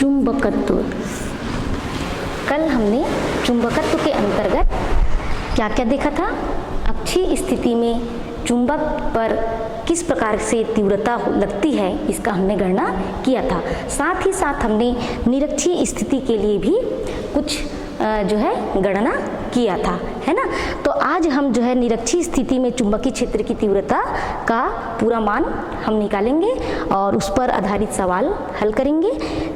चुंबकत्व। कल हमने चुंबकत्व के अंतर्गत क्या क्या देखा था? अक्षीय स्थिति में चुंबक पर किस प्रकार से तीव्रता लगती है इसका हमने गणना किया था। साथ ही साथ हमने निरक्षीय स्थिति के लिए भी कुछ जो है गणना किया था, है ना। तो आज हम जो है निरक्षीय स्थिति में चुंबकीय क्षेत्र की तीव्रता का पूरा मान हम निकालेंगे और उस पर आधारित सवाल हल करेंगे।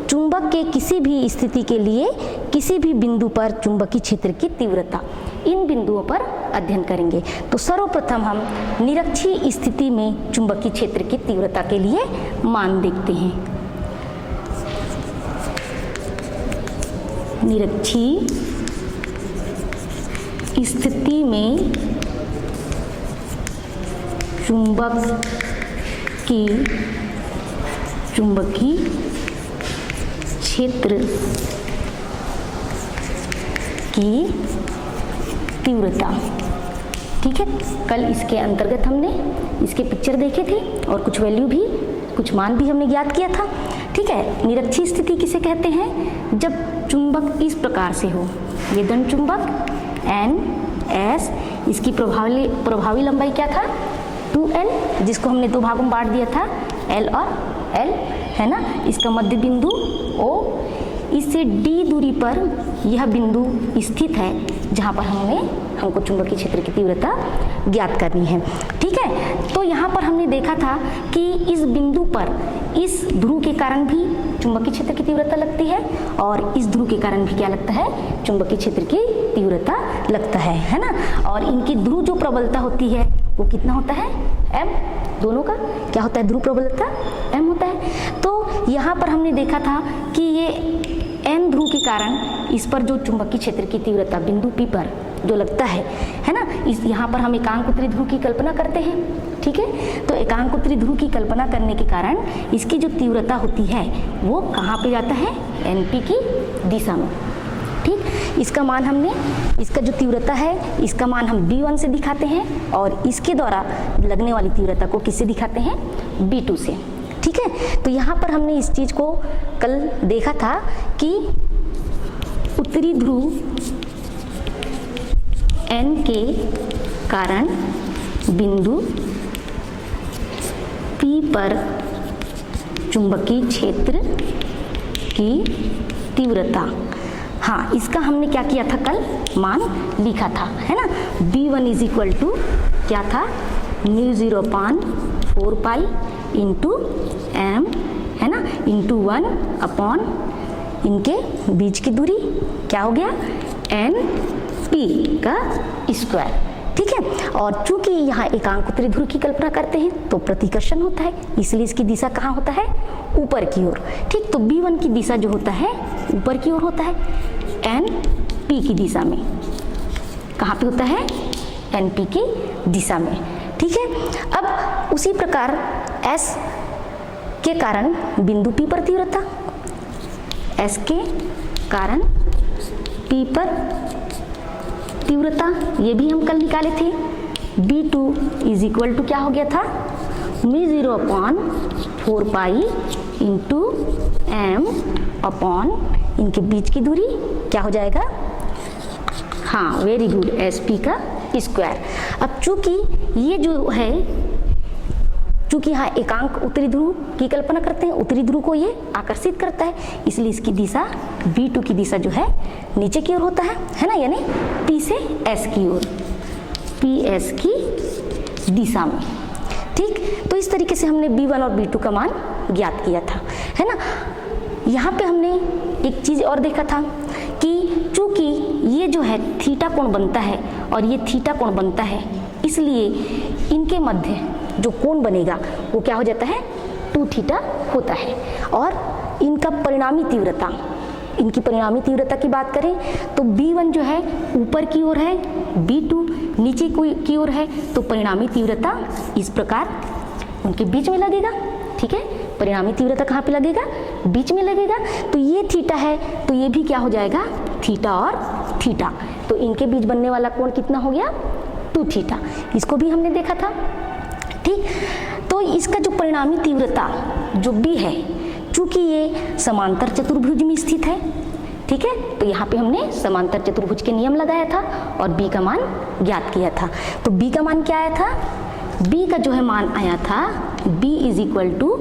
चुंबक के किसी भी स्थिति के लिए किसी भी बिंदु पर चुंबकीय क्षेत्र की तीव्रता, इन बिंदुओं पर अध्ययन करेंगे। तो सर्वप्रथम हम निरक्षीय स्थिति में चुंबकीय क्षेत्र की तीव्रता के लिए मान देखते हैं। निरक्षीय स्थिति में चुंबक की चुंबकीय क्षेत्र की तीव्रता, ठीक है। कल इसके अंतर्गत हमने इसके पिक्चर देखे थे और कुछ वैल्यू भी, कुछ मान भी हमने ज्ञात किया था, ठीक है। निरक्षीय स्थिति किसे कहते हैं? जब चुंबक इस प्रकार से हो, ये दंड चुंबक NS, इसकी प्रभावी लंबाई क्या था? 2L, जिसको हमने दो भागों में बांट दिया था, L और L, है ना। इसका मध्य बिंदु O, इससे D दूरी पर यह बिंदु स्थित है जहाँ पर हमको चुंबकीय क्षेत्र की तीव्रता ज्ञात करनी है, ठीक है। तो यहाँ पर हमने देखा था कि इस बिंदु पर इस ध्रुव के कारण भी चुंबकीय क्षेत्र की तीव्रता लगती है और इस ध्रुव के कारण भी क्या लगता है? चुंबकीय क्षेत्र की तीव्रता लगता है ना। और इनकी ध्रुव जो प्रबलता होती है वो कितना होता है? M। दोनों का क्या होता है? ध्रुव प्रबलता M होता है। तो यहाँ पर हमने देखा था कि ये N ध्रुव के कारण इस पर जो चुंबकीय क्षेत्र की तीव्रता बिंदु P पर जो लगता है ना, इस यहाँ पर हम एकांक उत्तरी ध्रुव की कल्पना करते हैं, ठीक है। तो एकांक उत्तरी ध्रुव की कल्पना करने के कारण इसकी जो तीव्रता होती है वो कहाँ पे जाता है? NP की दिशा में, ठीक। इसका मान हमने, इसका जो तीव्रता है इसका मान हम B1 से दिखाते हैं और इसके द्वारा लगने वाली तीव्रता को किससे दिखाते हैं? B2 से, ठीक है। तो यहाँ पर हमने इस चीज को कल देखा था कि उत्तरी ध्रुव N के कारण बिंदु P पर चुंबकीय क्षेत्र की तीव्रता, हाँ, इसका हमने क्या किया था? कल मान लिखा था, है ना। B1 इज इक्वल टू क्या था? μ0/4 पाई इंटू M, है ना, इंटू 1 अपॉन इनके बीच की दूरी क्या हो गया? NP का स्क्वायर, ठीक है। और चूंकि यहाँ एकांक उत्तरी ध्रुव की कल्पना करते हैं तो प्रतिकर्षण होता है, इसलिए इसकी दिशा कहाँ होता है? ऊपर की ओर, ठीक। तो B1 की दिशा जो होता है ऊपर की ओर होता है, NP की दिशा में कहाँ पे होता है? NP की दिशा में, ठीक है। अब उसी प्रकार S के कारण बिंदु P पर तीव्रता, S के कारण P पर तीव्रता, ये भी हम कल निकाले थे। B2 इज इक्वल टू क्या हो गया था? μ0/4 पाई इंटू M अपॉन इनके बीच की दूरी क्या हो जाएगा? हाँ, वेरी गुड, SP का स्क्वायर। अब चूंकि ये जो है, चूंकि यहाँ एकांक उत्तरी ध्रुव की कल्पना करते हैं, उत्तरी ध्रुव को ये आकर्षित करता है, इसलिए इसकी दिशा B2 की दिशा जो है नीचे की ओर होता है ना, यानी P से S की ओर, PS की दिशा में, ठीक। तो इस तरीके से हमने B1 और B2 का मान ज्ञात किया था, है ना। यहाँ पे हमने एक चीज और देखा था कि चूंकि ये जो है थीटा कोण बनता है और ये थीटा कोण बनता है, इसलिए इनके मध्य जो कोण बनेगा वो क्या हो जाता है? 2 थीटा होता है। और इनका परिणामी तीव्रता, इनकी परिणामी तीव्रता की बात करें तो B1 जो है ऊपर की ओर है, B2 नीचे की ओर है, तो परिणामी तीव्रता इस प्रकार उनके बीच में लगेगा, ठीक है। परिणामी तीव्रता कहाँ पे लगेगा? बीच में लगेगा। तो ये थीटा है तो ये भी क्या हो जाएगा? थीटा और थीटा, तो इनके बीच बनने वाला कोण कितना हो गया? 2 थीटा। इसको भी हमने देखा था, ठीक। तो इसका जो परिणामी तीव्रता जो B है चूंकि ये समांतर चतुर्भुज में स्थित है, ठीक है, तो यहाँ पे हमने समांतर चतुर्भुज के नियम लगाया था और b का मान ज्ञात किया था। तो b का मान क्या आया था? b का जो है मान आया था b is equal to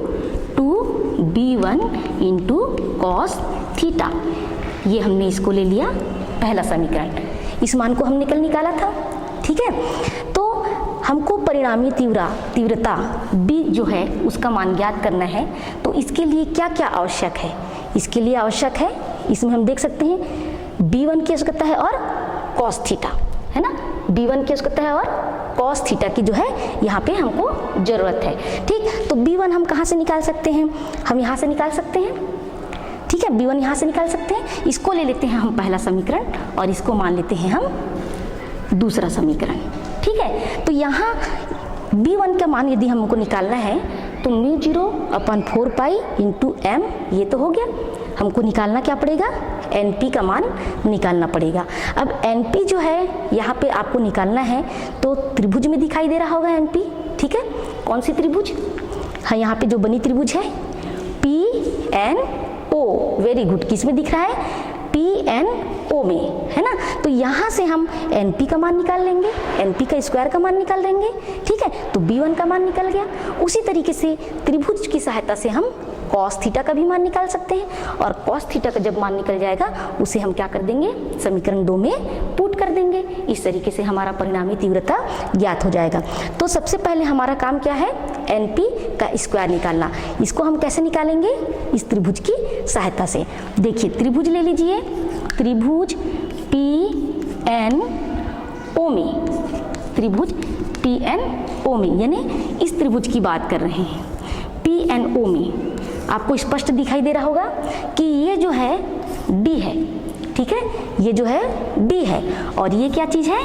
2b1 into cos theta. ये हमने इसको ले लिया पहला समीकरण, इस मान को हमने कल निकाला था, ठीक है। तो हमको परिणामी तीव्रता b जो है उसका मान ज्ञात करना है। तो इसके लिए क्या क्या आवश्यक है? इसके लिए आवश्यक है, इसमें हम देख सकते हैं b1 की आवश्यकता है और cos थीटा, है ना, b1 की आवश्यकता है और cos थीटा की जो है यहाँ पे हमको जरूरत है, ठीक। तो b1 हम कहाँ से निकाल सकते हैं? हम यहाँ से निकाल सकते हैं, ठीक है, b1 यहाँ से निकाल सकते हैं। इसको ले लेते हैं हम पहला समीकरण और इसको मान लेते हैं हम दूसरा समीकरण, ठीक है। तो यहाँ b1 का मान यदि हमको निकालना है तो μ0/4 पाई इंटू m, ये तो हो गया। हमको निकालना क्या पड़ेगा? NP का मान निकालना पड़ेगा। अब NP जो है यहाँ पे आपको निकालना है तो त्रिभुज में दिखाई दे रहा होगा NP, ठीक है। कौन सी त्रिभुज? हाँ, यहाँ पे जो बनी त्रिभुज है PNO, वेरी गुड। किस में दिख रहा है? PNO में, है ना। तो यहाँ से हम NP का मान निकाल लेंगे, NP का स्क्वायर का मान निकाल लेंगे, ठीक है। तो B1 का मान निकल गया। उसी तरीके से त्रिभुज की सहायता से हम cos थीटा का भी मान निकाल सकते हैं और cos थीटा का जब मान निकल जाएगा उसे हम क्या कर देंगे? समीकरण 2 में पुट कर देंगे। इस तरीके से हमारा परिणामी तीव्रता ज्ञात हो जाएगा। तो सबसे पहले हमारा काम क्या है? NP का स्क्वायर निकालना। इसको हम कैसे निकालेंगे? इस त्रिभुज की सहायता से। देखिए, त्रिभुज ले लीजिए, त्रिभुज PNO में, त्रिभुज PNO में, यानी इस त्रिभुज की बात कर रहे हैं। PNO में आपको स्पष्ट दिखाई दे रहा होगा कि ये जो है D है, ठीक है, ये जो है D है और ये क्या चीज़ है?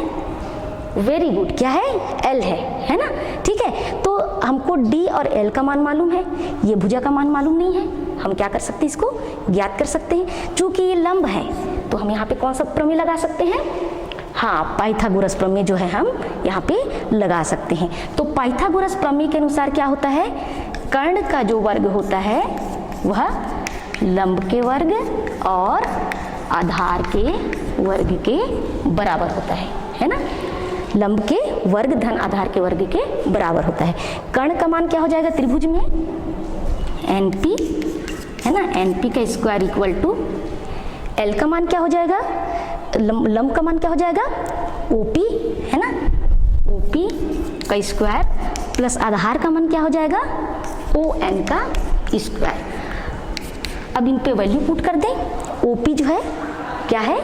वेरी गुड, क्या है? L है ना, ठीक है। तो हमको D और L का मान मालूम है, ये भुजा का मान मालूम नहीं है। हम क्या कर सकते हैं? इसको ज्ञात कर सकते हैं। चूंकि ये लंब है तो हम यहाँ पे कौन सा प्रमेय लगा सकते हैं? हाँ, पाइथागोरस प्रमेय जो है हम यहाँ पे लगा सकते हैं। तो पाइथागोरस प्रमेय के अनुसार क्या होता है? कर्ण का जो वर्ग होता है वह लंब के वर्ग और आधार के वर्ग के बराबर होता है ना। लंब के वर्ग धन आधार के वर्ग के बराबर होता है। कर्ण का मान क्या हो जाएगा त्रिभुज में? NP, है ना, NP का स्क्वायर इक्वल टू L का मान क्या हो जाएगा? लंब का मान क्या हो जाएगा? OP, है ना, OP का स्क्वायर प्लस आधार का मान क्या हो जाएगा? ON का स्क्वायर। अब इन पे वैल्यू पुट कर दें। OP जो है क्या है?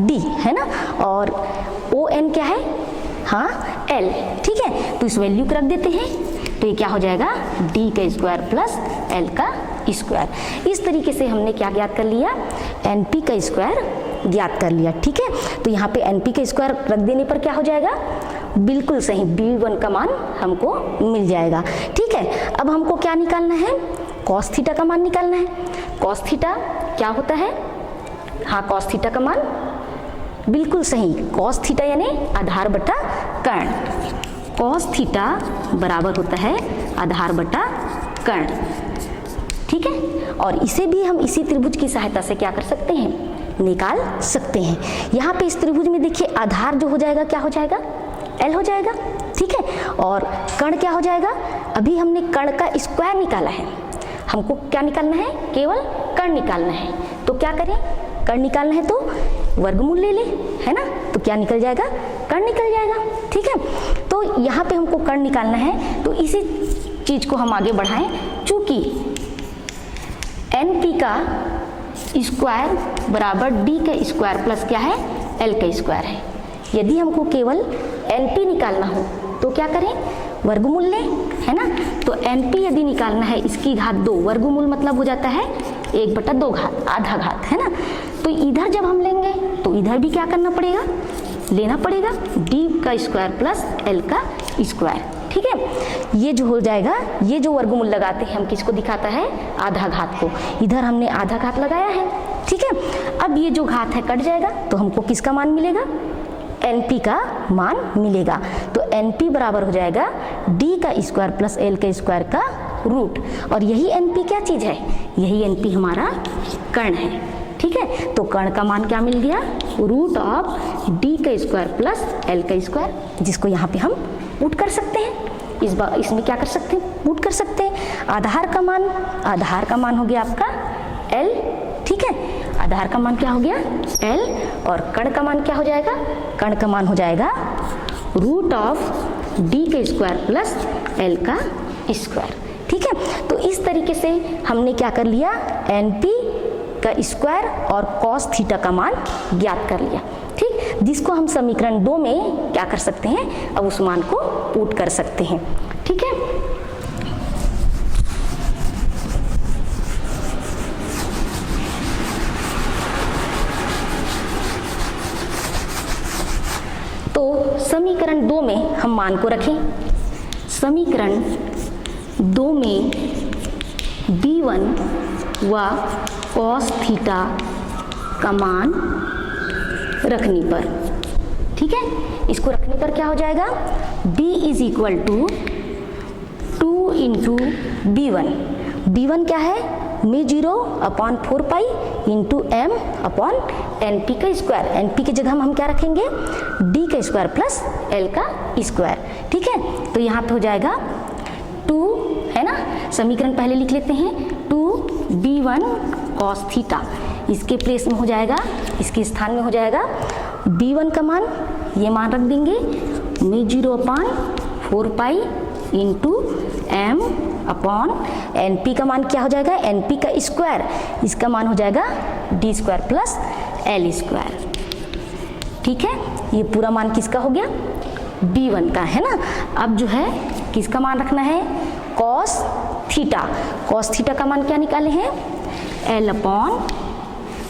D, है ना, और ON क्या है? हाँ, L, ठीक है। तो इस वैल्यू को रख देते हैं तो ये क्या हो जाएगा? D का स्क्वायर प्लस L का स्क्वायर। इस तरीके से हमने क्या ज्ञात कर लिया? NP का स्क्वायर ज्ञात कर लिया, ठीक है। तो यहाँ पे NP का स्क्वायर रख देने पर क्या हो जाएगा? बिल्कुल सही, B1 का मान हमको मिल जाएगा, ठीक है। अब हमको क्या निकालना है? cos थीटा का मान निकालना है। cos थीटा क्या होता है? हाँ, cos थीटा का मान बिल्कुल सही, cos थीटा यानी आधार बटा कर्ण। cos थीटा बराबर होता है आधार बटा कर्ण, ठीक है। और इसे भी हम इसी त्रिभुज की सहायता से क्या कर सकते हैं? निकाल सकते हैं। यहाँ पे इस त्रिभुज में देखिए आधार जो हो जाएगा क्या हो जाएगा? L हो जाएगा, ठीक है। और कर्ण क्या हो जाएगा? अभी हमने कर्ण का स्क्वायर निकाला है, हमको क्या निकालना है? केवल कर्ण निकालना है। तो क्या करें? कर्ण निकालना है तो वर्गमूल ले ले, है ना, तो क्या निकल जाएगा? कर्ण निकल जाएगा, ठीक है। तो यहाँ पे हमको कर्ण निकालना है तो इसी चीज को हम आगे बढ़ाएं। चूंकि NP का स्क्वायर बराबर D का स्क्वायर प्लस क्या है? L का स्क्वायर है। यदि हमको केवल NP निकालना हो तो क्या करें? वर्गमूल लें, है ना। तो NP यदि निकालना है इसकी घात 2, वर्गमूल मतलब हो जाता है 1/2 घात, आधा घात, है ना। तो इधर जब हम लेंगे तो इधर भी क्या करना पड़ेगा? लेना पड़ेगा D का स्क्वायर प्लस L का स्क्वायर, ठीक है। ये जो हो जाएगा, ये जो वर्गमूल लगाते हैं हम किसको दिखाता है? आधा घात को। इधर हमने आधा घात लगाया है, ठीक है। अब ये जो घात है कट जाएगा तो हमको किसका मान मिलेगा? NP का मान मिलेगा। तो NP बराबर हो जाएगा D का स्क्वायर प्लस L का स्क्वायर का रूट, और यही एनपी क्या चीज़ है, यही एनपी हमारा कर्ण है। ठीक है, तो कर्ण का मान क्या मिल गया, रूट ऑफ डी का स्क्वायर प्लस एल का स्क्वायर, जिसको यहाँ पे हम पुट कर सकते हैं। इस बार इसमें क्या कर सकते हैं, पुट कर सकते हैं। आधार का मान हो गया आपका एल, ठीक है, आधार का मान क्या हो गया एल, और कर्ण का मान क्या हो जाएगा, कर्ण का मान हो जाएगा रूट ऑफ डी का स्क्वायर प्लस एल का स्क्वायर। ठीक है, तो इस तरीके से हमने क्या कर लिया, एनपी का स्क्वायर और कॉस थीटा का मान ज्ञात कर लिया। ठीक, जिसको हम समीकरण 2 में क्या कर सकते हैं, अब उस मान को पुट कर सकते हैं। ठीक है, तो समीकरण 2 में हम मान को रखें। समीकरण 2 में b1 व cos थीटा का मान रखने पर, ठीक है, इसको रखने पर क्या हो जाएगा, b is equal to 2 into b1। b1 क्या है, μ0/4 pi into m upon N P का स्क्वायर। एन पी की जगह हम क्या रखेंगे, d का स्क्वायर प्लस l का स्क्वायर। ठीक है, तो यहाँ पे हो जाएगा 2, है ना, समीकरण पहले लिख लेते हैं, 2b1 cos थीटा, इसके प्लेस में हो जाएगा, इसके स्थान में हो जाएगा b1 का मान, ये मान रख देंगे μ0/4 pi into m upon N P का मान क्या हो जाएगा, एन पी का स्क्वायर, इसका मान हो जाएगा D square plus L square. ठीक है, ये पूरा मान किसका हो गया, b1 का, है ना। अब जो है किसका मान रखना है, cos थीटा। cos थीटा का मान क्या निकाले हैं, l upon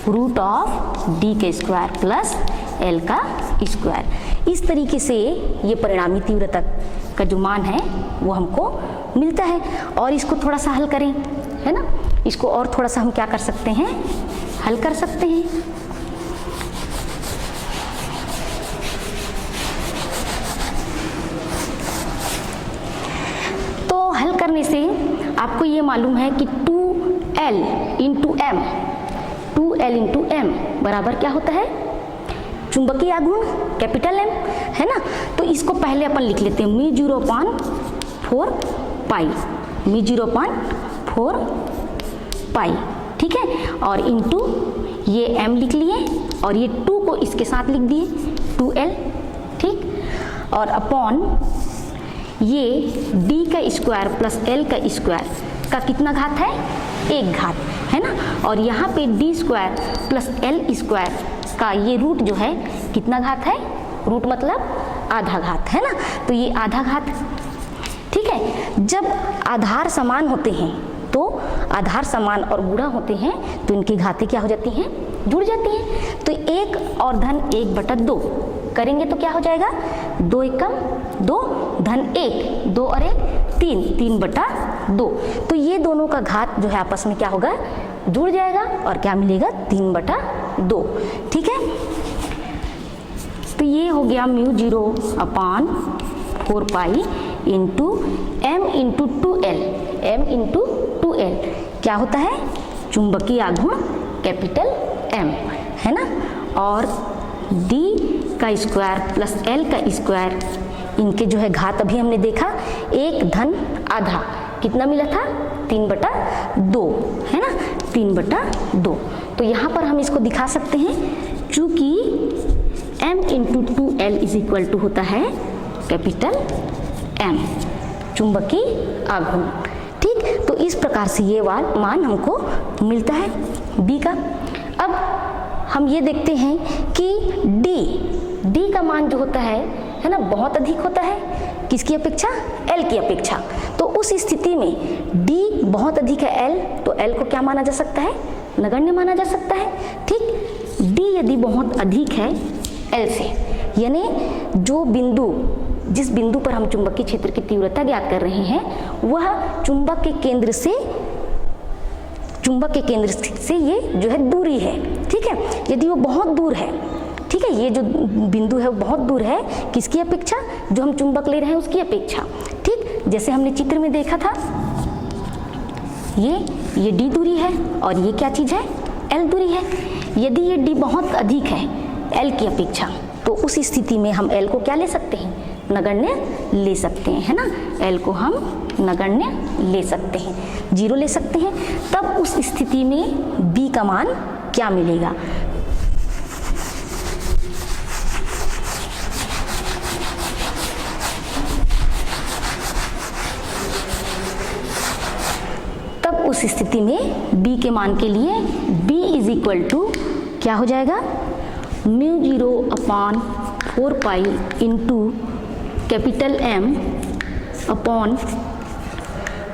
root of D के स्क्वायर प्लस एल का स्क्वायर। इस तरीके से ये परिणामी तीव्रता का जो मान है वो हमको मिलता है। और इसको थोड़ा सा हल करें, है ना, इसको और थोड़ा सा हम क्या कर सकते हैं, हल कर सकते हैं। तो हल करने से आपको ये मालूम है कि 2l into M, 2l into M बराबर क्या होता है, चुंबकीय आघूर्ण कैपिटल M, है ना। तो इसको पहले अपन लिख लेते हैं μ0/4 पाई, μ0/4 पाई, ठीक है, और इंटू ये m लिख लिए और ये 2 को इसके साथ लिख दिए 2l, ठीक, और अपॉन ये d का स्क्वायर प्लस l का स्क्वायर का कितना घात है, 1 घात, है ना, और यहाँ पे d square plus l square का ये रूट जो है कितना घात है, रूट मतलब आधा घात, है ना, तो ये आधा घात, ठीक है। जब आधार समान होते हैं तो आधार समान और गुणा होते हैं तो इनकी घातें क्या हो जाती हैं, जुड़ जाती हैं। तो 1 और धन 1/2 करेंगे तो क्या हो जाएगा, 2 एकम 2 धन 1, 2 और 1 3, 3/2। तो ये दोनों का घात जो है आपस में क्या होगा, जुड़ जाएगा और क्या मिलेगा, 3/2, ठीक है। तो ये हो गया μ0/4 pi into m into 2l, m into 2l क्या होता है, चुंबकीय आघूर्ण कैपिटल M, है ना, और d का स्क्वायर प्लस l का स्क्वायर, इनके जो है घात अभी हमने देखा 1 धन आधा कितना मिला था, 3/2, है ना, 3/2। तो यहाँ पर हम इसको दिखा सकते हैं, चूंकि m into 2l is equal to होता है कैपिटल M, चुंबकीय आघूर्ण, ठीक। तो इस प्रकार से ये मान हमको मिलता है B का। अब हम ये देखते हैं कि D का मान जो होता है ना, बहुत अधिक होता है किसकी अपेक्षा, L की अपेक्षा। तो उस स्थिति में D बहुत अधिक है L, तो L को क्या माना जा सकता है, नगण्य माना जा सकता है, ठीक। D यदि बहुत अधिक है L से, यानी जो बिंदु, जिस बिंदु पर हम चुंबकीय क्षेत्र की तीव्रता ज्ञात कर रहे हैं वह चुंबक के केंद्र से ये जो है दूरी है, ठीक है। यदि वो बहुत दूर है, ठीक है, ये जो बिंदु है वो बहुत दूर है किसकी अपेक्षा, जो हम चुंबक ले रहे हैं उसकी अपेक्षा, ठीक। जैसे हमने चित्र में देखा था ये d दूरी है और ये क्या चीज़ है, l दूरी है। यदि ये d बहुत अधिक है l की अपेक्षा, तो उस स्थिति में हम l को क्या ले सकते हैं, नगण्य ले सकते हैं, है ना। l को हम नगण्य ले सकते हैं, 0 ले सकते हैं। तब उस स्थिति में b का मान क्या मिलेगा, तब उस स्थिति में b के मान के लिए b इज इक्वल टू क्या हो जाएगा, μ0 upon 4 pi into capital M upon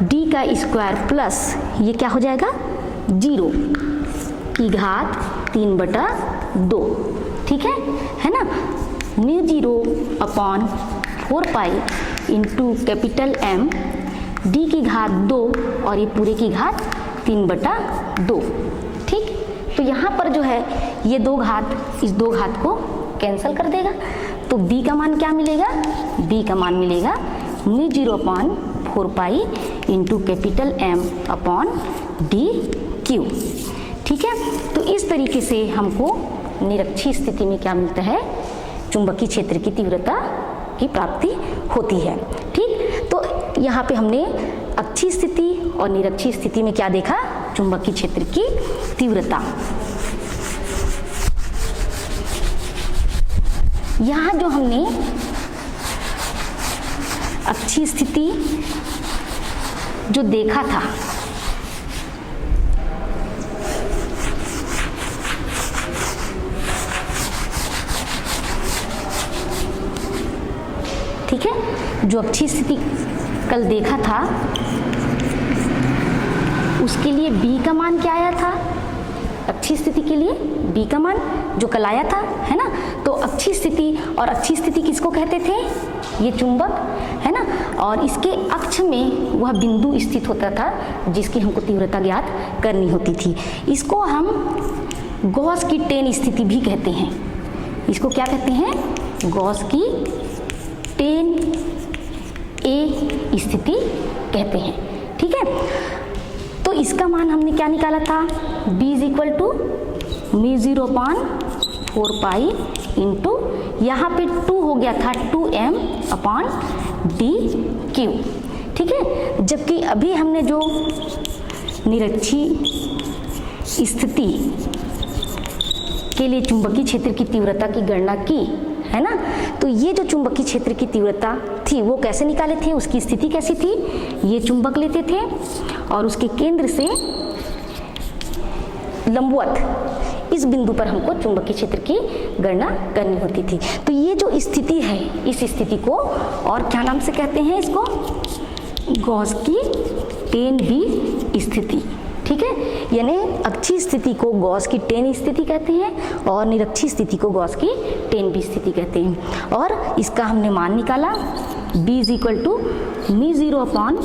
d का स्क्वायर प्लस ये क्या हो जाएगा 0 की घात 3/2, ठीक है ना। μ0 upon 4 pi into capital M d की घात 2 और ये पूरे की घात 3/2, ठीक। तो यहाँ पर जो है ये 2 घात इस 2 घात को कैंसिल कर देगा, तो b का मान क्या मिलेगा, b का मान मिलेगा μ0 upon 4 pi into capital M upon dq, ठीक है। तो इस तरीके से हमको निरक्षीय स्थिति में क्या मिलता है, चुंबकीय क्षेत्र की तीव्रता की प्राप्ति होती है, ठीक। तो यहाँ पे हमने अक्षीय स्थिति और निरक्षीय स्थिति में क्या देखा, चुंबकीय क्षेत्र की तीव्रता। यहाँ जो हमने अक्षीय स्थिति जो देखा था, ठीक है, जो अक्षीय स्थिति कल देखा था उसके लिए b का मान क्या आया था, अक्षीय स्थिति के लिए b का मान जो कल आया था, है ना। तो अक्षीय स्थिति, और अक्षीय स्थिति किसको कहते थे, ये चुंबक, है ना। और इसके अक्ष में वह बिंदु स्थित होता था जिसकी हमको तीव्रता ज्ञात करनी होती थी। इसको हम गॉस की टेन स्थिति भी कहते हैं। इसको क्या कहते हैं, गॉस की टेन ए स्थिति कहते हैं, ठीक है। तो इसका मान हमने क्या निकाला था, b is equal to μ0 upon 4 pi into यहाँ पे 2 हो गया था 2m अपॉन dq, ठीक है। जबकि अभी हमने जो निरक्षीय स्थिति के लिए चुंबकीय क्षेत्र की तीव्रता की गणना की, है ना। तो ये जो चुंबकीय क्षेत्र की तीव्रता थी वो कैसे निकाले थे, उसकी स्थिति कैसी थी, ये चुंबक लेते थे और उसके केंद्र से लंबवत इस बिंदु पर हमको चुंबकीय क्षेत्र की गणना करनी होती थी। तो ये जो स्थिति है, इस स्थिति को और क्या नाम से कहते हैं, इसको गॉस की टेन बी स्थिति, ठीक है। यानी अक्षीय स्थिति को गॉस की टेन स्थिति कहते हैं और निरक्षीय स्थिति को गॉस की टेन बी स्थिति कहते हैं। और इसका हमने मान निकाला, b is equal to μ0 upon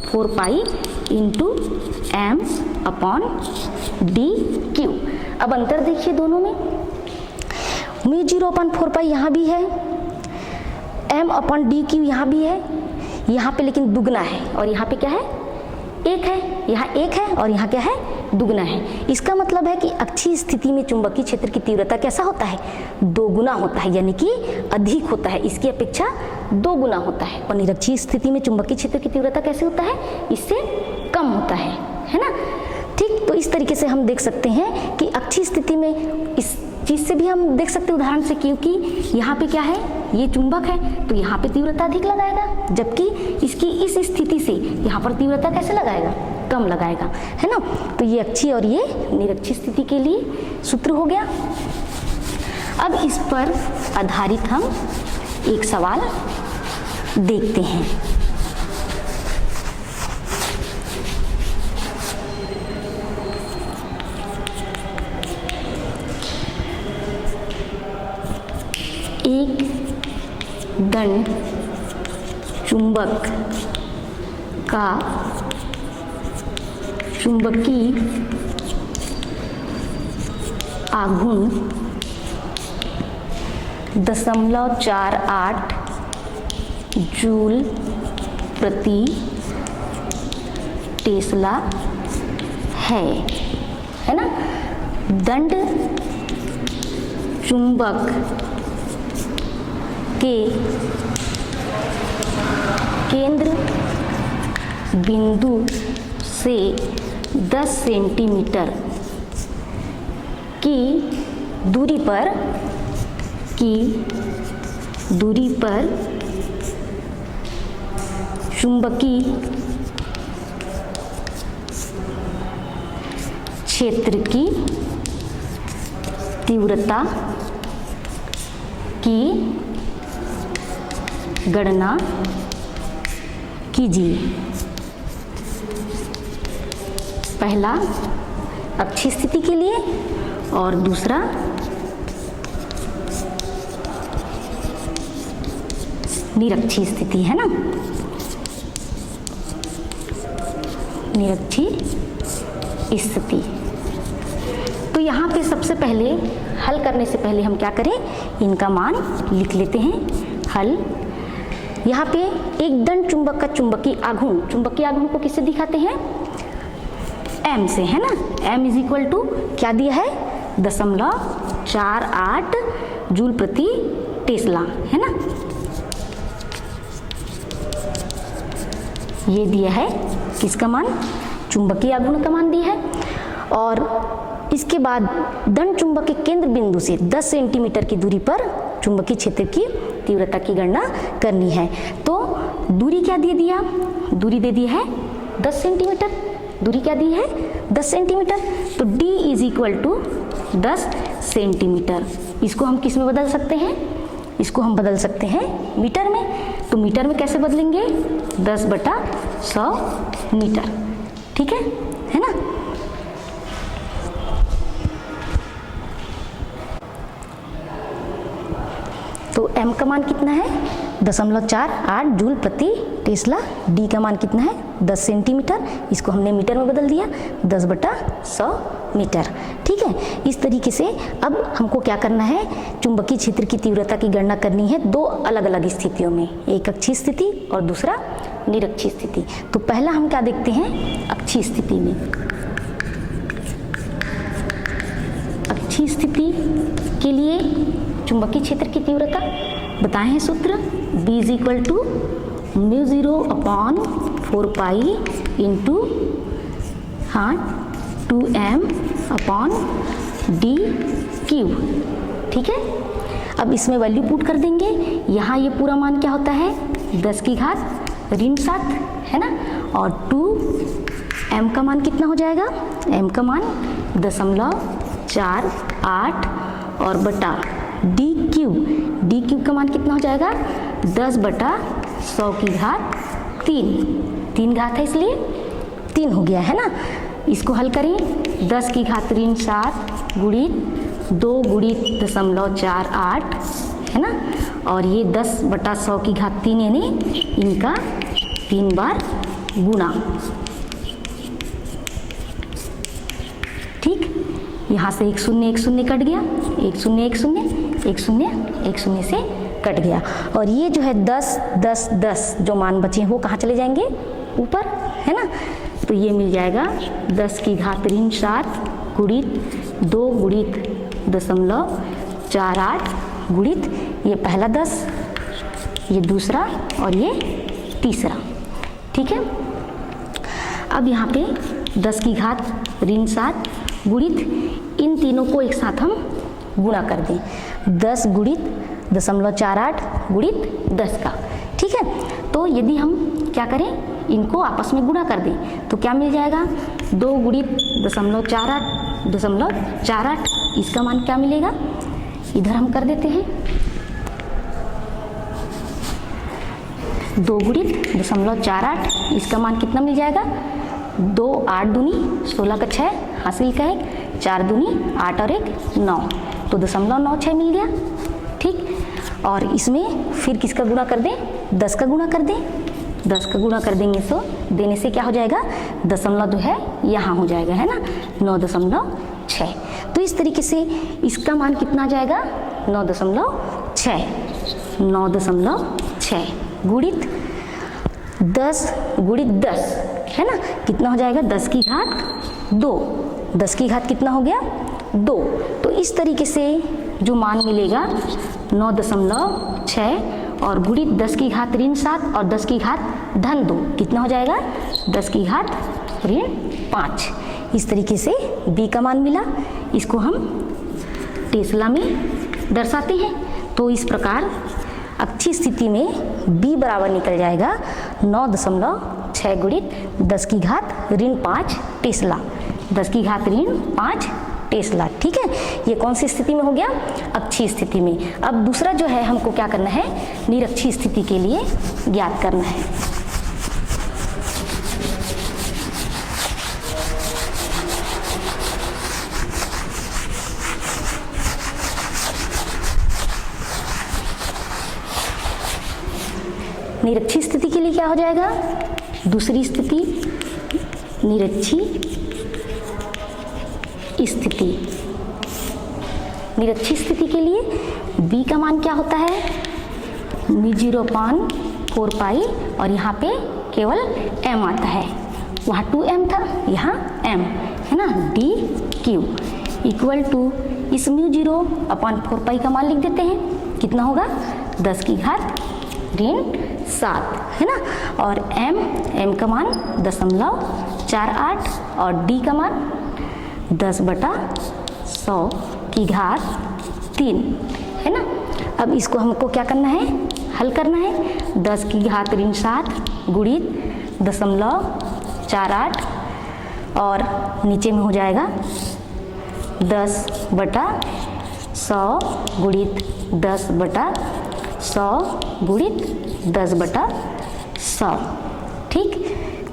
4 pi into m upon dq। अब अंतर देखिए दोनों में, μ0 अपॉन 4 पाई यहाँ भी है, m अपॉन dq यहाँ भी है, यहाँ पे लेकिन दुगना है और यहाँ पे क्या है, एक है, यहाँ एक है और यहाँ क्या है, दुगना है। इसका मतलब है कि अक्षीय स्थिति में चुंबकीय क्षेत्र की तीव्रता कैसा होता है, 2 गुना होता है, यानी कि अधिक होता है, इसकी अपेक्षा 2 गुना होता है। और निरक्षीय स्थिति में चुंबकीय क्षेत्र की तीव्रता कैसे होता है, इससे कम होता है ना, ठीक। तो इस तरीके से हम देख सकते हैं कि अक्षीय स्थिति में इस चीज से भी हम देख सकते हैं उदाहरण से, क्योंकि यहाँ पे क्या है, ये चुंबक है तो यहाँ पे तीव्रता अधिक लगाएगा, जबकि इसकी इस स्थिति से यहाँ पर तीव्रता कैसे लगाएगा, कम लगाएगा, है ना। तो ये अक्षीय और ये निरक्षीय स्थिति के लिए सूत्र हो गया। अब इस पर आधारित हम एक सवाल देखते हैं। एक दंड चुंबक का चुंबकीय आघूर्ण 0.48 जूल प्रति टेस्ला है ना। दंड चुंबक के केंद्र बिंदु से 10 सेंटीमीटर की दूरी पर चुंबकीय क्षेत्र की तीव्रता की गणना कीजिए। पहला अक्षीय स्थिति के लिए और दूसरा निरक्षीय स्थिति, है ना। निरक्षीय स्थिति। तो यहाँ पे सबसे पहले हल करने से पहले हम क्या करें, इनका मान लिख लेते हैं। हल, यहाँ पे एक दंड चुंबक का चुंबकीय आघूर्ण को किससे दिखाते हैं, m से, है ना। m इज इक्वल टू क्या दिया है, 0.48 जूल प्रति टेस्ला, है ना। ये दिया है किसका मान, चुंबकीय आघूर्ण का मान दिया है। और इसके बाद दंड चुंबक के केंद्र बिंदु से 10 सेंटीमीटर की दूरी पर चुंबकीय क्षेत्र की तीव्रता की गणना करनी है। तो दूरी क्या दे दिया, दूरी दे दी है 10 सेंटीमीटर। दूरी क्या दी है, 10 सेंटीमीटर। तो d is equal to 10 centimetre. इसको हम किस में बदल सकते हैं, इसको हम बदल सकते हैं मीटर में। तो मीटर में कैसे बदलेंगे, 10/100 मीटर, ठीक है ना। तो m का मान कितना है, 0.48 जूल प्रति टेस्ला। d का मान कितना है, 10 सेंटीमीटर। इसको हमने मीटर में बदल दिया, 10/100 मीटर, ठीक है। इस तरीके से अब हमको क्या करना है, चुंबकीय क्षेत्र की तीव्रता की गणना करनी है दो अलग अलग स्थितियों में, एक अक्षीय स्थिति और दूसरा निरक्षीय स्थिति। तो पहला हम क्या देखते हैं, अक्षीय स्थिति में। अक्षीय स्थिति के लिए चुंबकीय क्षेत्र की तीव्रता बताए हैं सूत्र, B is equal to μ0/4π into 2m/d³, ठीक है। अब इसमें वैल्यू पुट कर देंगे। यहाँ ये पूरा मान क्या होता है, 10⁻⁷, है ना। और 2m का मान कितना हो जाएगा, m का मान 0.48 और बटा d³ का मान कितना हो जाएगा, 10/100⁻³ 3 घात है इसलिए 3 हो गया, है ना। इसको हल करें, 10⁻⁷ गुणित 2 गुणित 0.48, है ना। और ये 10/100⁻³ यानी इनका 3 बार गुणा, ठीक। यहाँ से 1 0 1 0 कट गया, 1 0 1 0 1 0 1 0 से कट गया। और ये जो है 10 10 10 जो मान बचे हैं वो कहाँ चले जाएंगे, ऊपर, है ना। तो ये मिल जाएगा 10⁻⁷ गुणित 2 गुणित 0.48 गुणित ये पहला 10, ये दूसरा और ये तीसरा, ठीक है। अब यहाँ पे 10⁻⁷ गुणित इन तीनों को एक साथ हम गुणा कर दें, 10 गुणित 0.48 गुणित 10 का, ठीक है। तो यदि हम क्या करें, इनको आपस में गुणा कर दें तो क्या मिल जाएगा, 2 गुणित 0.48 इसका मान क्या मिलेगा, इधर हम कर देते हैं 2 गुणित 0.48 इसका मान कितना मिल जाएगा, 2 8 दूनी 16 का 6 हासिल का 1 4 दूनी 8 और 1 9, तो 0.96 मिल गया, ठीक। और इसमें फिर किसका गुणा कर दें, 10 का गुणा कर दें, 10 का गुणा कर देंगे तो देने से क्या हो जाएगा, दशमलव जो है यहाँ हो जाएगा, है ना, 9.6। तो इस तरीके से इसका मान कितना आ जाएगा, 9.6 गुणित 10 गुणित 10 है ना, कितना हो जाएगा 10 की घात 2। 10 की घात कितना हो गया 2। तो इस तरीके से जो मान मिलेगा 9.6 और गुणित 10 की घात ऋण 7 और 10 की घात धन 2 कितना हो जाएगा 10 की घात ऋण 5। इस तरीके से b का मान मिला। इसको हम टेस्ला में दर्शाते हैं। तो इस प्रकार अक्षीय स्थिति में b बराबर निकल जाएगा 9.6 गुणित 10 की घात ऋण 5 टेस्ला, 10 की घात ऋण 5 टेस्ला। ठीक है, ये कौन सी स्थिति में हो गया, अक्षीय स्थिति में। अब दूसरा जो है हमको क्या करना है, निरक्षीय स्थिति के लिए ज्ञात करना है। निरक्षीय स्थिति के लिए क्या हो जाएगा, दूसरी स्थिति निरक्षीय स्थिति। निरक्षीय स्थिति के लिए b का मान क्या होता है, 0.4 पाई और यहाँ पे केवल m आता है, वहाँ 2m था, यहाँ m है ना, डी क्यू इक्वल टू इस μ0/4 पाई का मान लिख देते हैं, कितना होगा 10 की घात ऋण 7 है ना, और m का मान 0.48 और d का मान 10/100 की घात 3 है ना। अब इसको हमको क्या करना है, हल करना है। 10 की घात ऋण 7 गुणित 0.48 और नीचे में हो जाएगा 10/100 गुणित 10/100 गुणित 10/100। ठीक,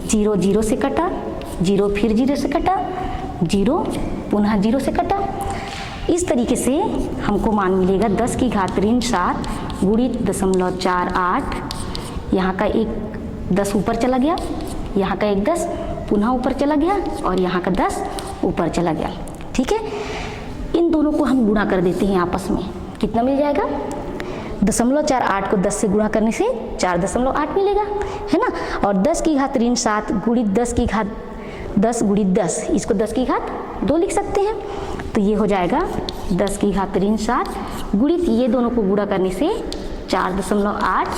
0 0 से कटा, 0 फिर 0 से कटा, 0 पुनः 0 से कटा। इस तरीके से हमको मान मिलेगा 10 की घात ऋण 7 गुणित 0.48, यहाँ का एक 10 ऊपर चला गया, यहाँ का एक 10 पुनः ऊपर चला गया और यहाँ का 10 ऊपर चला गया। ठीक है, इन दोनों को हम गुणा कर देते हैं आपस में, कितना मिल जाएगा 0.48 को 10 से गुणा करने से 4.8 मिलेगा है ना। और 10 की घात ऋण 7 गुणित 10 की घात 10 गुणित 10, इसको 10 की घात 2 लिख सकते हैं। तो ये हो जाएगा 10 की घात ऋण 7 गुणित ये दोनों को गुणा करने से 4.8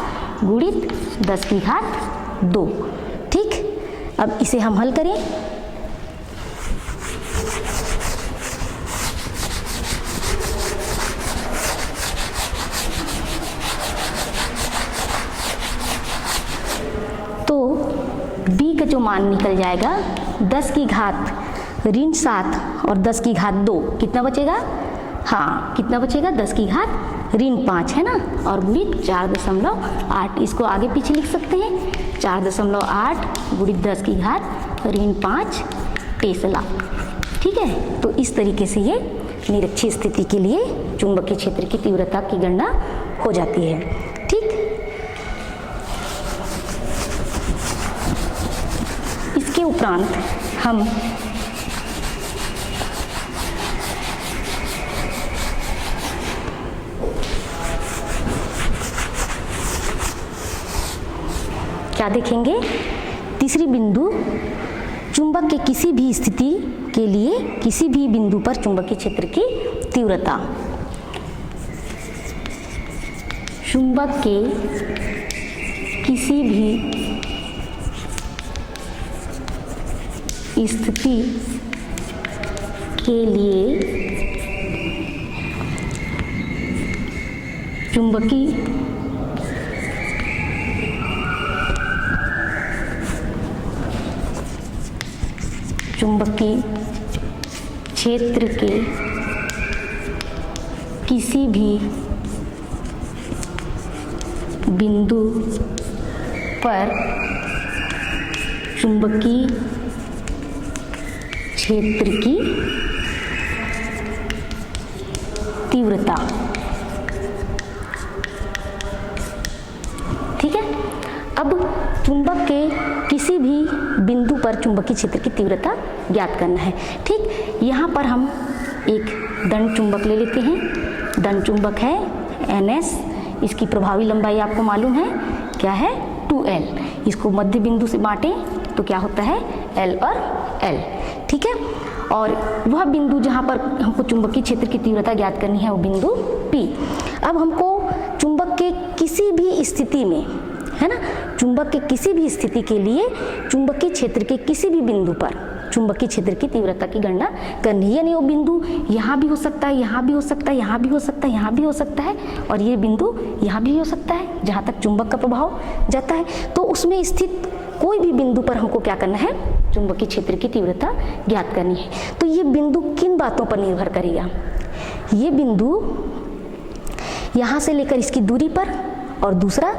गुणित 10 की घात 2। ठीक, अब इसे हम हल करें। तो b का जो मान निकल जाएगा 10 की घात ऋण 7 और 10 की घात 2, कितना बचेगा, हाँ कितना बचेगा 10 की घात ऋण 5 है ना, और गुणित 4.8, इसको आगे पीछे लिख सकते हैं 4.8 गुणित 10 की घात ऋण 5 टेस्ला। ठीक है, तो इस तरीके से ये निरक्षीय स्थिति के लिए चुंबकीय क्षेत्र की तीव्रता की गणना हो जाती है। ठीक, इसके उपरांत हम क्या देखेंगे, तीसरी बिंदु, चुंबक के किसी भी स्थिति के लिए किसी भी बिंदु पर चुंबकीय क्षेत्र की तीव्रता। चुंबक के किसी भी स्थिति के लिए चुंबकीय क्षेत्र के किसी भी बिंदु पर चुंबकीय क्षेत्र की तीव्रता। ठीक है, अब चुंबक के किसी भी बिंदु पर चुंबकीय क्षेत्र की तीव्रता ज्ञात करना है। ठीक, यहाँ पर हम एक दंड चुंबक ले लेते हैं। दंड चुंबक है NS, इसकी प्रभावी लंबाई आपको मालूम है क्या है 2 2L, इसको मध्य बिंदु से बांटें तो क्या होता है L और L, ठीक है। और वह बिंदु जहाँ पर हमको चुंबकीय क्षेत्र की तीव्रता ज्ञात करनी है वो बिंदु P। अब हमको चुंबक के किसी भी स्थिति में, है ना, चुंबक के किसी भी स्थिति के लिए चुंबकीय क्षेत्र के किसी भी बिंदु पर चुंबकीय क्षेत्र की तीव्रता की गणना करनी है। यानी वो बिंदु यहाँ भी हो सकता है, यहाँ भी हो सकता है, यहाँ भी हो सकता है, यहाँ भी हो सकता है, और ये बिंदु यहाँ भी हो सकता है जहाँ तक चुंबक का प्रभाव जाता है। तो उसमें स्थित कोई भी बिंदु पर हमको क्या करना है, चुंबकीय क्षेत्र की तीव्रता ज्ञात करनी है। तो ये बिंदु किन बातों पर निर्भर करेगा, ये बिंदु यहाँ से लेकर इसकी दूरी पर, और दूसरा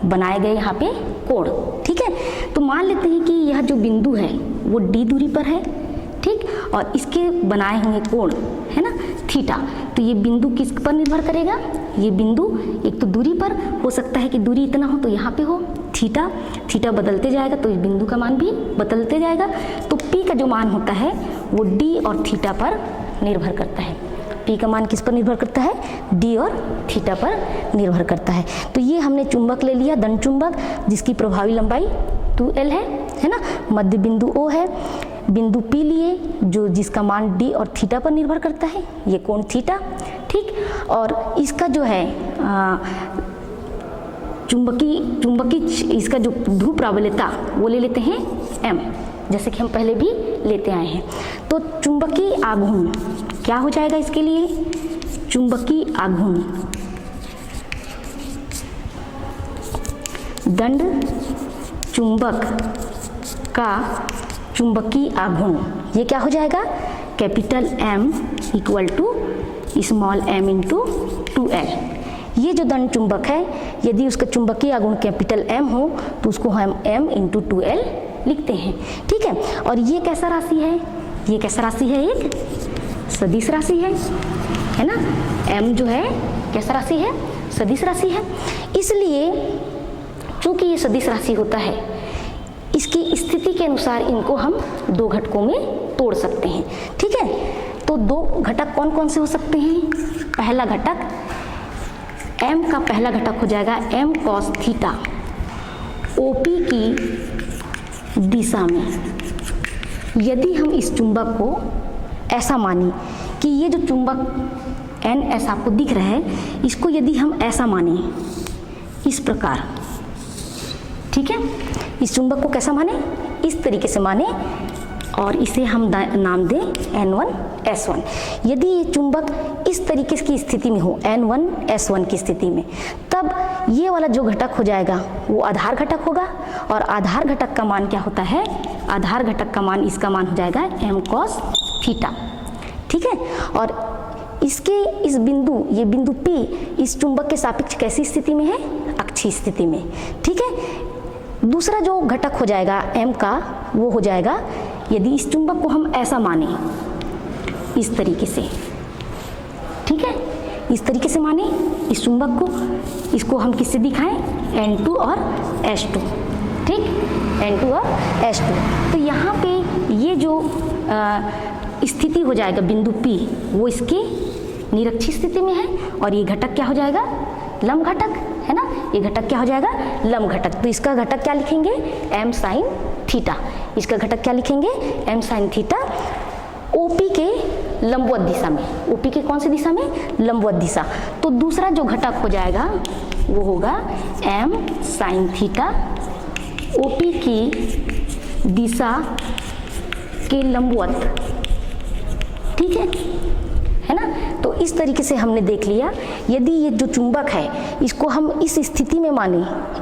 बनाए गए यहाँ पे कोण, ठीक है। तो मान लेते हैं कि यह जो बिंदु है वो d दूरी पर है, ठीक, और इसके बनाए हुए कोण है ना थीटा। तो ये बिंदु किस पर निर्भर करेगा, ये बिंदु एक तो दूरी पर हो सकता है कि दूरी इतना हो तो यहाँ पे हो थीटा, थीटा बदलते जाएगा तो इस बिंदु का मान भी बदलते जाएगा। तो P का जो मान होता है वो D और थीटा पर निर्भर करता है। P का मान किस पर निर्भर करता है, D और थीटा पर निर्भर करता है। तो ये हमने चुंबक ले लिया, दंड चुंबक, जिसकी प्रभावी लंबाई 2L है ना, मध्य बिंदु O है, बिंदु P लिए जो जिसका मान D और थीटा पर निर्भर करता है, ये कोण थीटा, ठीक। और इसका जो है चुंबकीय इसका जो ध्रुव प्राबल्यता वो ले लेते हैं M, जैसे कि हम पहले भी लेते आए हैं। तो चुंबकीय आघूर्ण क्या हो जाएगा इसके लिए, चुंबकीय आघूर्ण दंड चुंबक का चुंबकीय आघूर्ण, ये क्या हो जाएगा, capital M equal to small m into 2L। ये जो दंड चुंबक है यदि उसका चुंबकीय आघूर्ण कैपिटल M हो तो उसको हम m इंटू 2L लिखते हैं, ठीक है। और ये कैसा राशि है, ये कैसा राशि है, एक सदिश राशि है ना। m जो है कैसा राशि है, सदिश राशि है। इसलिए चूंकि ये सदिश राशि होता है, इसकी स्थिति के अनुसार इनको हम दो घटकों में तोड़ सकते हैं, ठीक है। तो दो घटक कौन कौन से हो सकते हैं, पहला घटक m का पहला घटक हो जाएगा m cos थीटा OP की दिशा में। यदि हम इस चुंबक को ऐसा माने कि ये जो चुंबक N ऐसा आपको दिख रहा है, इसको यदि हम ऐसा माने इस प्रकार, ठीक है, इस चुंबक को कैसा माने, इस तरीके से माने, और इसे हम नाम दें N1 S1। यदि ये चुंबक इस तरीके की स्थिति में हो, N1 S1 की स्थिति में, तब ये वाला जो घटक हो जाएगा वो आधार घटक होगा, और आधार घटक का मान क्या होता है, आधार घटक का मान, इसका मान हो जाएगा m cos थीटा, ठीक है। और इसके इस बिंदु, ये बिंदु P इस चुंबक के सापेक्ष कैसी स्थिति में है, अक्षीय स्थिति में, ठीक है। दूसरा जो घटक हो जाएगा m का, वो हो जाएगा, यदि इस चुंबक को हम ऐसा माने इस तरीके से, ठीक है, इस तरीके से माने इस चुंबक को, इसको हम किससे दिखाएं, N2 और S2, ठीक, N2 और S2। तो यहाँ पे ये जो स्थिति हो जाएगा बिंदु P, वो इसकी निरक्षीय स्थिति में है, और ये घटक क्या हो जाएगा, लंब घटक है ना, ये घटक क्या हो जाएगा, लंब घटक। तो इसका घटक क्या लिखेंगे, m sin थीटा, इसका घटक क्या लिखेंगे, m sin थीटा, OP के लंबवत दिशा में, OP के कौन सी दिशा में, लंबवत दिशा। तो दूसरा जो घटक हो जाएगा वो होगा m sin थीटा OP की दिशा के लंबवत, ठीक है ना। तो इस तरीके से हमने देख लिया, यदि ये जो चुंबक है इसको हम इस स्थिति में माने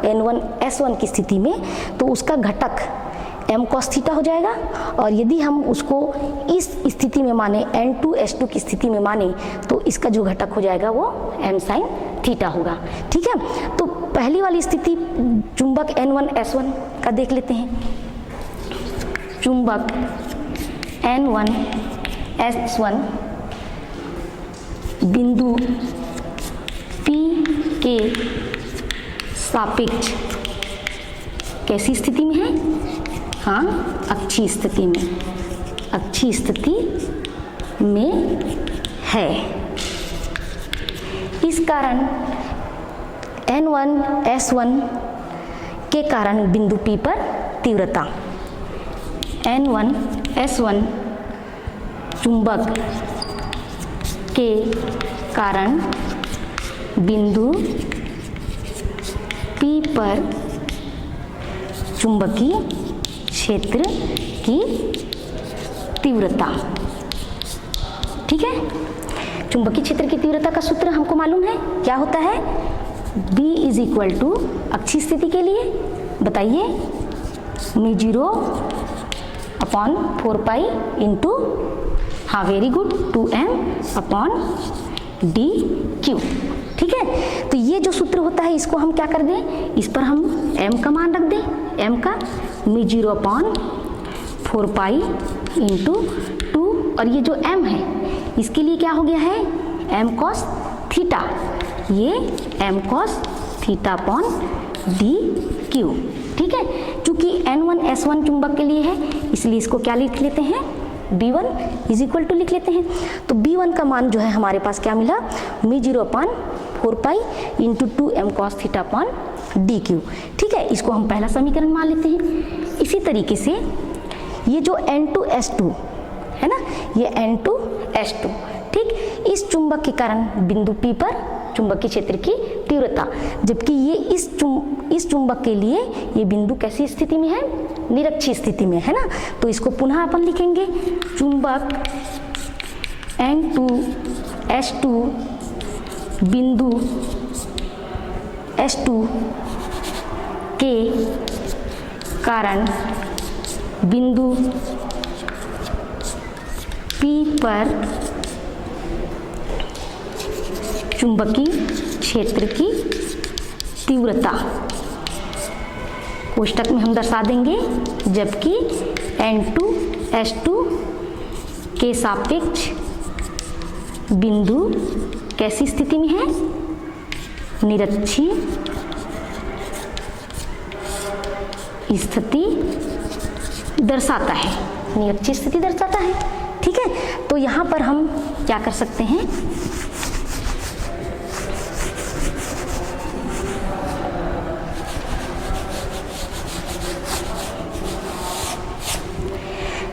N1 S1 की स्थिति में, तो उसका घटक m cos थीटा हो जाएगा, और यदि हम उसको इस स्थिति में माने N2 S2 की स्थिति में माने तो इसका जो घटक हो जाएगा वो m sin थीटा होगा, ठीक है। तो पहली वाली स्थिति चुंबक N1 S1 का देख लेते हैं। चुंबक N1 S1 बिंदु P के सापेक्ष कैसी स्थिति में है, हाँ, अक्षीय स्थिति में, अक्षीय स्थिति में है। इस कारण N1 S1 के कारण बिंदु P पर तीव्रता N1S1 चुंबक के कारण बिंदु P पर चुंबकीय क्षेत्र की तीव्रता। ठीक है, चुंबकीय क्षेत्र की तीव्रता का सूत्र हमको मालूम है, क्या होता है? B इज इक्वल टू अक्षीय स्थिति के लिए बताइए, μ0 अपॉन 4 पाई इंटू, हाँ very good, 2m upon dq। ठीक है, तो ये जो सूत्र होता है इसको हम क्या कर दें, इस पर हम m का मान रख दें, m का μ0 अपॉन 4 पाई इंटू 2, और ये जो m है इसके लिए क्या हो गया है, m cos थीटा, ये m cos theta upon dq। ठीक है, चूंकि N1S1 चुंबक के लिए है इसलिए इसको क्या लिख लेते हैं, B1 इज इक्वल टू लिख लेते हैं। तो B1 का मान जो है हमारे पास क्या मिला, μ0 upon 4 pi into 2m cos theta upon dq। ठीक है, इसको हम पहला समीकरण मान लेते हैं। इसी तरीके से ये जो N2S2 है ना, ये N2S2, ठीक, इस चुंबक के कारण बिंदु P पर चुंबकीय क्षेत्र की तीव्रता, जबकि ये इस चुंबक के लिए ये बिंदु कैसी स्थिति में है, निरक्षीय स्थिति में है ना। तो इसको पुनः अपन लिखेंगे, चुंबक N2S2 बिंदु S2 के कारण बिंदु P पर चुंबकीय क्षेत्र की तीव्रता कोष्टक में हम दर्शा देंगे, जबकि N2S2 के सापेक्ष बिंदु कैसी स्थिति में है, निरक्षीय स्थिति दर्शाता है, निरक्षीय स्थिति दर्शाता है। ठीक है, तो यहाँ पर हम क्या कर सकते हैं,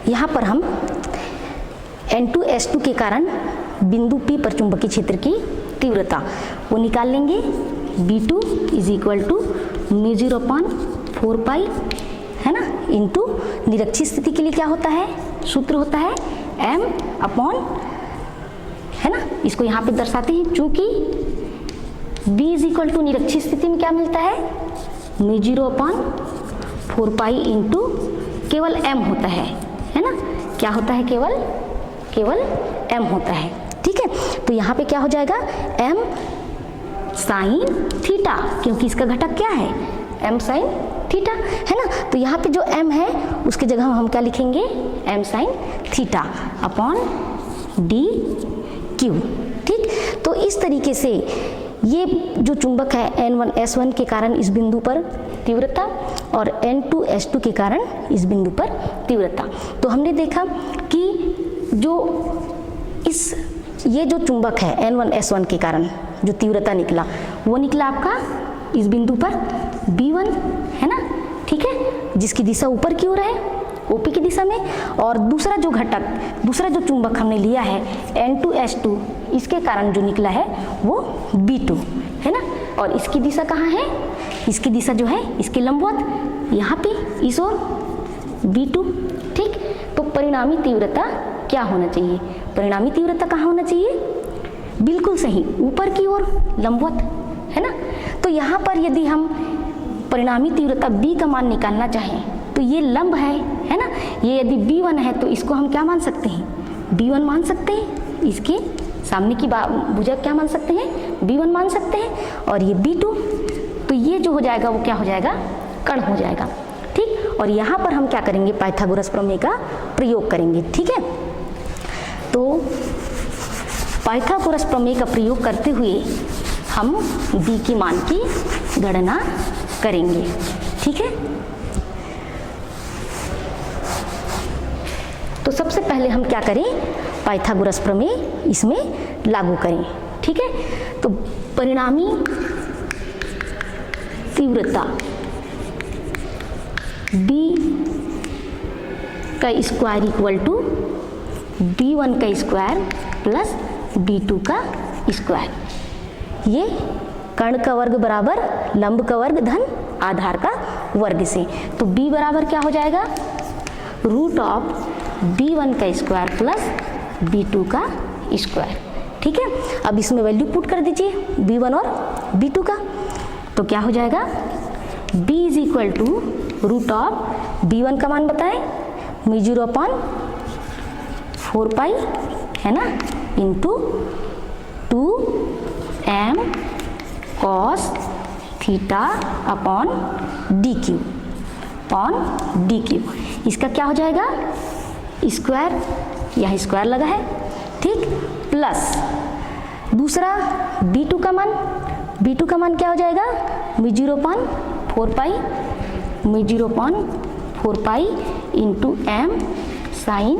यहाँ पर हम N2S2 के कारण बिंदु P पर चुंबकीय क्षेत्र की तीव्रता वो निकाल लेंगे, B2 is equal to μ0 upon 4 pi है ना, इंटू निरक्षीय स्थिति के लिए क्या होता है, सूत्र होता है m अपॉन, है ना, इसको यहाँ पे दर्शाते हैं, चूंकि B इज इक्वल टू निरक्षीय स्थिति में क्या मिलता है, μ0 अपॉन 4 पाई इंटू केवल m होता है ना, क्या होता है, केवल m होता है। ठीक है, तो यहाँ पे क्या हो जाएगा, m साइन थीटा, क्योंकि इसका घटक क्या है, m साइन थीटा है ना। तो यहाँ पे जो m है उसकी जगह हम क्या लिखेंगे, m sine theta upon dq। ठीक, तो इस तरीके से ये जो चुंबक है N1S1 के कारण इस बिंदु पर तीव्रता और N2S2 के कारण इस बिंदु पर तीव्रता। तो हमने देखा कि ये जो चुंबक है N1S1 के कारण जो तीव्रता निकला वो निकला आपका इस बिंदु पर B1 है ना। ठीक है, जिसकी दिशा ऊपर की ओर है, OP की दिशा में, और दूसरा जो चुंबक हमने लिया है N2S2, इसके कारण जो निकला है वो B2 है ना। और इसकी दिशा कहाँ है, इसकी दिशा जो है इसके लंबवत यहाँ पे इस ओर B2। ठीक, तो परिणामी तीव्रता क्या होना चाहिए, परिणामी तीव्रता कहाँ होना चाहिए, बिल्कुल सही, ऊपर की ओर लंबवत है ना। तो यहाँ पर यदि हम परिणामी तीव्रता B का मान निकालना चाहें तो ये लंब है ना, ये यदि B1 है तो इसको हम क्या मान सकते हैं, B1 मान सकते हैं, इसके सामने की भुजा क्या मान सकते हैं, B1 मान सकते हैं, और ये B2, तो ये जो हो जाएगा वो क्या हो जाएगा, कण हो जाएगा। ठीक, और यहाँ पर हम क्या करेंगे, पाइथागोरस प्रमेय का प्रयोग करेंगे। ठीक है, तो पाइथागोरस प्रमेय का प्रयोग करते हुए हम B की मान की गणना करेंगे। ठीक है, तो सबसे पहले हम क्या करें, पाइथागोरस प्रमेय इसमें लागू करें। ठीक है, तो परिणामी तीव्रता डी का स्क्वायर इक्वल टू d1 का स्क्वायर प्लस d2 का स्क्वायर। ये कर्ण का वर्ग बराबर लंब का वर्ग धन आधार का वर्ग से, तो b बराबर क्या हो जाएगा, रूट ऑफ d1 का स्क्वायर प्लस d2 का स्क्वायर। ठीक है, अब इसमें वैल्यू पुट कर दीजिए b1 और b2 का, तो क्या हो जाएगा, b is equal to root of b1 का मान बताएं, μ0 अपॉन 4 पाई है ना, into 2m cos theta upon D Q. इसका क्या हो जाएगा, स्क्वायर, यहाँ स्क्वायर लगा है, ठीक, प्लस दूसरा b2 का मान क्या हो जाएगा, μ0 upon 4 pi into m sine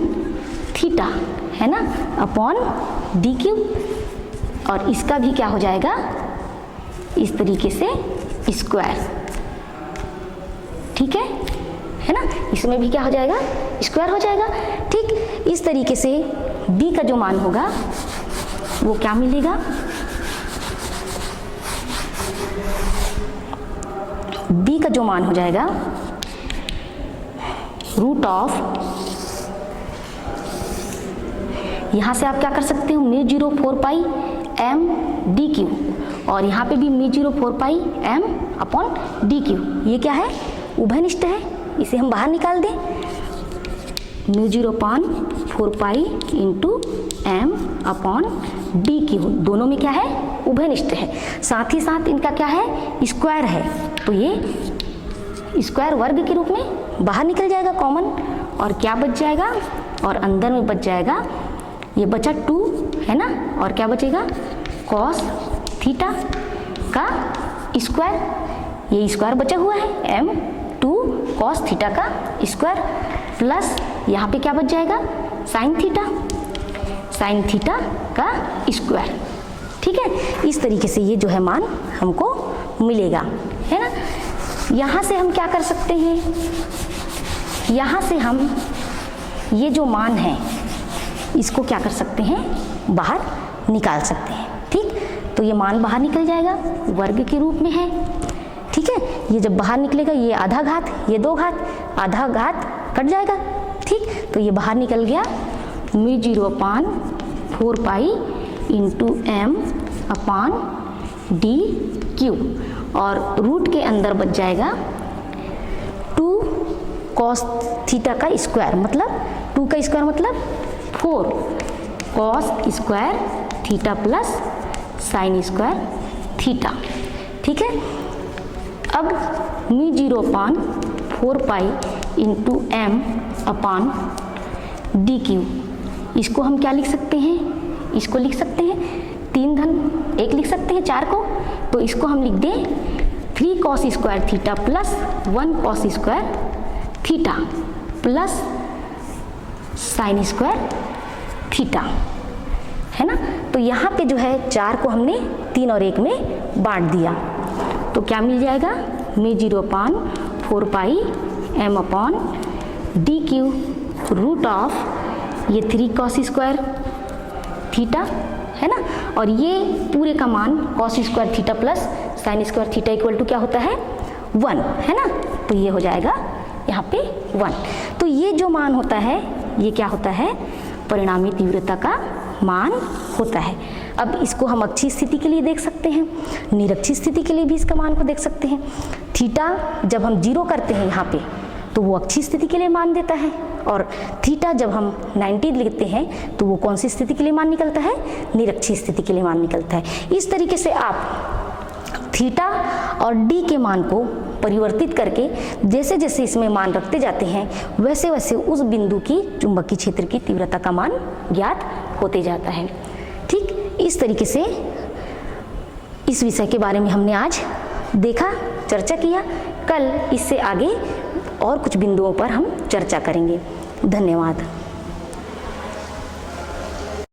theta है ना अपॉन डी क्यू, और इसका भी क्या हो जाएगा इस तरीके से स्क्वायर। ठीक है ना, इसमें भी क्या हो जाएगा, स्क्वायर हो जाएगा। ठीक, इस तरीके से b का जो मान होगा वो क्या मिलेगा, b का जो मान हो जाएगा रूट ऑफ, यहाँ से आप क्या कर सकते हो, μ0 4 पाई m डी क्यू, और यहाँ पे भी μ0 4 pi m upon D Q. ये क्या है, उभयनिष्ठ है, इसे हम बाहर निकाल दें, μ0 upon 4 pi into m upon D Q, दोनों में क्या है, उभयनिष्ठ है, साथ ही साथ इनका क्या है, स्क्वायर है, तो ये स्क्वायर वर्ग के रूप में बाहर निकल जाएगा कॉमन, और क्या बच जाएगा, और अंदर में बच जाएगा, ये बचा 2 है ना, और क्या बचेगा, cos थीटा का स्क्वायर, ये स्क्वायर बचा हुआ है m2 cos थीटा का स्क्वायर, प्लस यहाँ पे क्या बच जाएगा, साइन थीटा का स्क्वायर। ठीक है, इस तरीके से ये जो है मान हमको मिलेगा, है ना। यहाँ से हम क्या कर सकते हैं, यहाँ से हम ये जो मान है इसको क्या कर सकते हैं, बाहर निकाल सकते हैं। ठीक, तो ये मान बाहर निकल जाएगा, वर्ग के रूप में है। ठीक है, ये जब बाहर निकलेगा, ये आधा घात, ये 2 घात, आधा घात कट जाएगा। ठीक, तो ये बाहर निकल गया μ0 upon 4 pi into m upon D Q, और रूट के अंदर बच जाएगा 2 cos थीटा का स्क्वायर, मतलब 2 का स्क्वायर मतलब 4 cos square theta plus sine square theta. ठीक है, अब μ0 upon 4 pi into m upon D Q, इसको हम क्या लिख सकते हैं, इसको लिख सकते हैं 3 धन 1 लिख सकते हैं 4 को, तो इसको हम लिख दें 3 cos square theta plus 1 cos square theta plus sine square theta, है ना। तो यहाँ पे जो है 4 को हमने 3 और 1 में बांट दिया, तो क्या मिल जाएगा, μ0 upon 4 pi m upon D Q root of ये 3 cos स्क्वायर थीटा, है ना, और ये पूरे का मान cos square theta plus sine square theta equal to क्या होता है 1, है ना, तो ये हो जाएगा यहाँ पे 1। तो ये जो मान होता है ये क्या होता है, परिणामी तीव्रता का मान होता है। अब इसको हम अक्षीय स्थिति के लिए देख सकते हैं, निरक्षीय स्थिति के लिए भी इसका मान को देख सकते हैं। थीटा जब हम 0 करते हैं यहाँ पे तो वो अक्षीय स्थिति के लिए मान देता है, और थीटा जब हम 90 लिखते हैं तो वो कौन सी स्थिति के लिए मान निकलता है, निरक्षीय स्थिति के लिए मान निकलता है। इस तरीके से आप थीटा और डी के मान को परिवर्तित करके जैसे जैसे इसमें मान रखते जाते हैं वैसे वैसे उस बिंदु की चुंबकीय क्षेत्र की तीव्रता का मान ज्ञात होते जाता है। ठीक, इस तरीके से इस विषय के बारे में हमने आज देखा, चर्चा किया। कल इससे आगे और कुछ बिंदुओं पर हम चर्चा करेंगे। धन्यवाद।